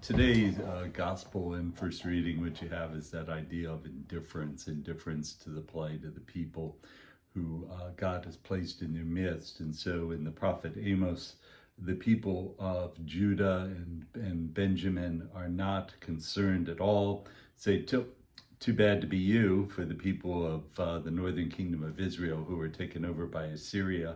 Today's gospel and first reading, what you have is that idea of indifference to the plight of the people who God has placed in their midst. And so in the prophet Amos, the people of Judah and Benjamin are not concerned at all. Say, too bad to be you for the people of the northern kingdom of Israel who were taken over by Assyria,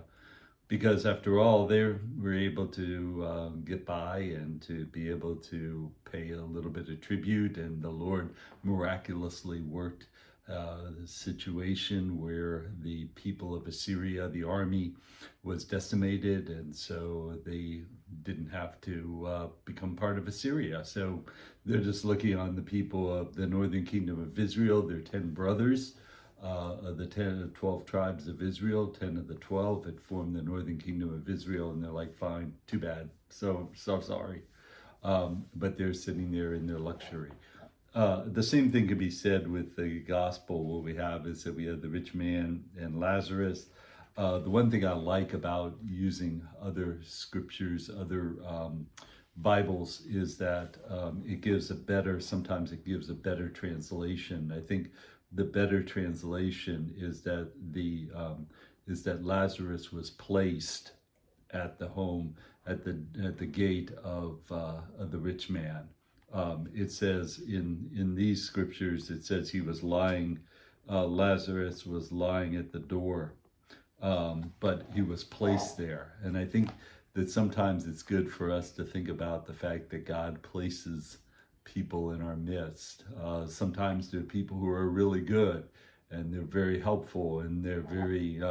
because after all, they were able to get by and to be able to pay a little bit of tribute, and the Lord miraculously worked the situation where the people of Assyria, the army, was decimated, and so they didn't have to become part of Assyria. So they're just looking on the people of the northern kingdom of Israel, their 10 brothers, of the 10 of the 12 tribes of Israel. 10 of the 12 had formed the northern kingdom of Israel, and they're like, fine, too bad, so sorry. But they're sitting there in their luxury. The same thing can be said with the gospel. What we have is that we have the rich man and Lazarus. The one thing I like about using other scriptures, other Bibles, is that sometimes it gives a better translation. I think the better translation is that Lazarus was placed at the home, at the gate of the rich man. It says in these scriptures, it says he was lying, Lazarus was lying at the door, but he was placed there. And I think that sometimes it's good for us to think about the fact that God places people in our midst. Sometimes there are people who are really good, and they're very helpful, and they're very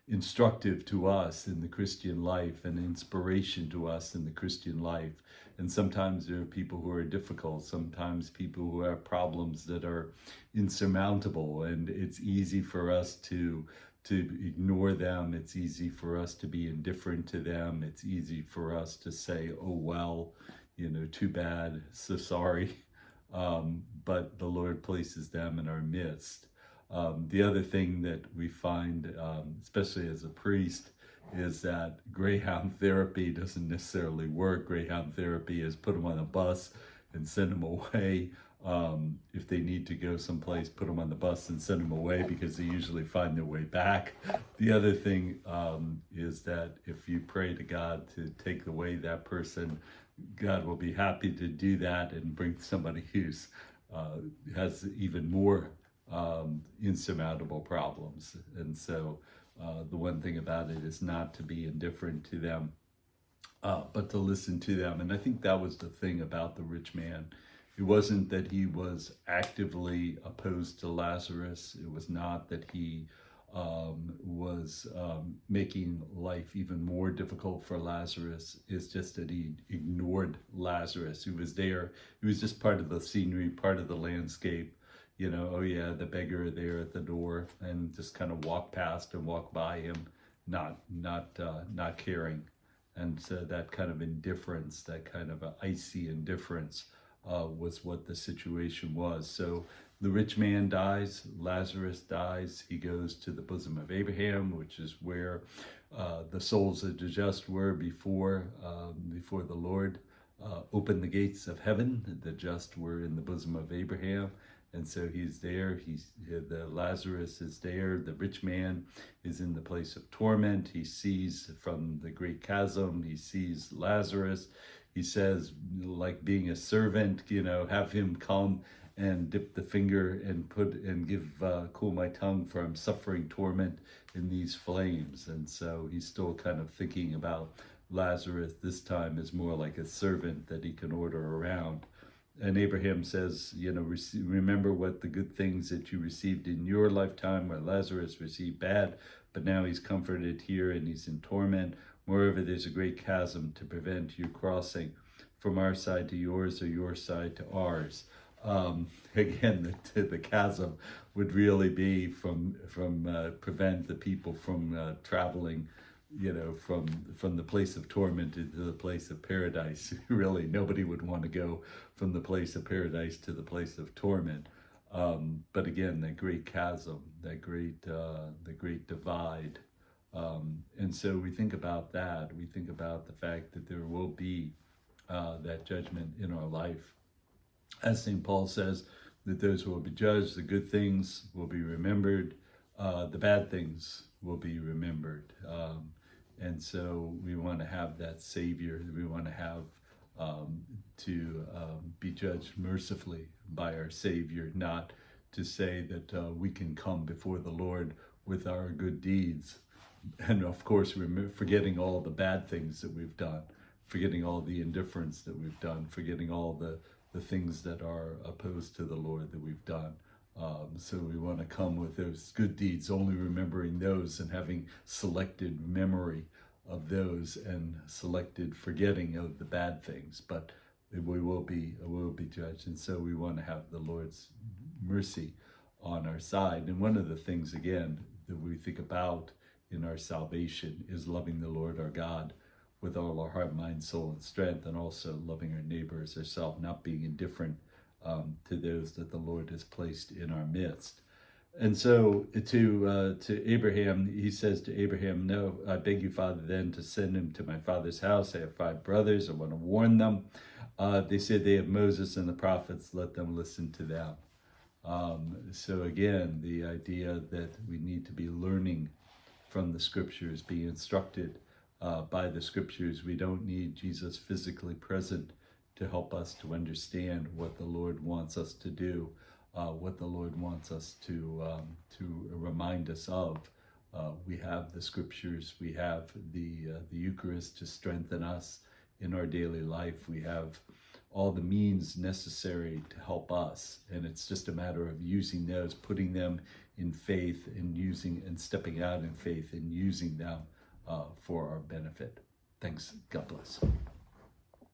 instructive to us in the Christian life, and inspiration to us in the Christian life. And sometimes there are people who are difficult, sometimes people who have problems that are insurmountable, and it's easy for us to ignore them. It's easy for us to be indifferent to them. It's easy for us to say, oh, well, too bad, so sorry. But the Lord places them in our midst. The other thing that we find, especially as a priest, is that Greyhound therapy doesn't necessarily work. Greyhound therapy is put them on a bus and send them away. If they need to go someplace, put them on the bus and send them away, because they usually find their way back. The other thing is that if you pray to God to take away that person, God will be happy to do that and bring somebody who's has even more insurmountable problems. And so the one thing about it is not to be indifferent to them, but to listen to them. And I think that was the thing about the rich man. It wasn't that he was actively opposed to Lazarus. It was not that he was making life even more difficult for Lazarus. It's just that he ignored Lazarus, who was there. He was just part of the scenery, part of the landscape. Oh yeah, the beggar there at the door, and just kind of walk past and walk by him, not caring. And so that kind of indifference, that kind of icy indifference, was what the situation was. So the rich man dies, Lazarus dies, he goes to the bosom of Abraham, which is where the souls of the just were before the Lord opened the gates of heaven. The just were in the bosom of Abraham. And so he's there, the Lazarus is there, the rich man is in the place of torment. He sees from the great chasm, he sees Lazarus. He says, like being a servant, have him come and dip the finger and give cool my tongue, for I'm suffering torment in these flames. And so he's still kind of thinking about Lazarus this time as more like a servant that he can order around. And Abraham says, remember what the good things that you received in your lifetime, where Lazarus received bad, but now he's comforted here and he's in torment. Moreover, there's a great chasm to prevent you crossing from our side to yours, or your side to ours. Again, the chasm would really be from prevent the people from traveling, from the place of torment into the place of paradise. Really, nobody would want to go from the place of paradise to the place of torment. But again, that great chasm, the great divide. And so we think about that. We think about the fact that there will be that judgment in our life. As St. Paul says, that those who will be judged, the good things will be remembered, the bad things will be remembered. And so we want to have that Savior. We want to have be judged mercifully by our Savior, not to say that we can come before the Lord with our good deeds. And of course, forgetting all the bad things that we've done, forgetting all the indifference that we've done, forgetting all the things that are opposed to the Lord that we've done. So we want to come with those good deeds, only remembering those and having selected memory of those and selected forgetting of the bad things. But we will be judged. And so we want to have the Lord's mercy on our side. And one of the things, again, that we think about in our salvation is loving the Lord our God with all our heart, mind, soul, and strength, and also loving our neighbor as ourselves, not being indifferent to those that the Lord has placed in our midst. And so to Abraham, he says to Abraham, no, I beg you, Father, then to send him to my father's house. I have 5 brothers. I want to warn them. They said they have Moses and the prophets. Let them listen to them. So again, the idea that we need to be learning from the scriptures, be instructed by the scriptures. We don't need Jesus physically present to help us to understand what the Lord wants us to do, what the Lord wants us to remind us of. We have the scriptures. We have the Eucharist to strengthen us in our daily life. We have all the means necessary to help us, and it's just a matter of using those, putting them in faith, and stepping out in faith and using them for our benefit. Thanks. God bless.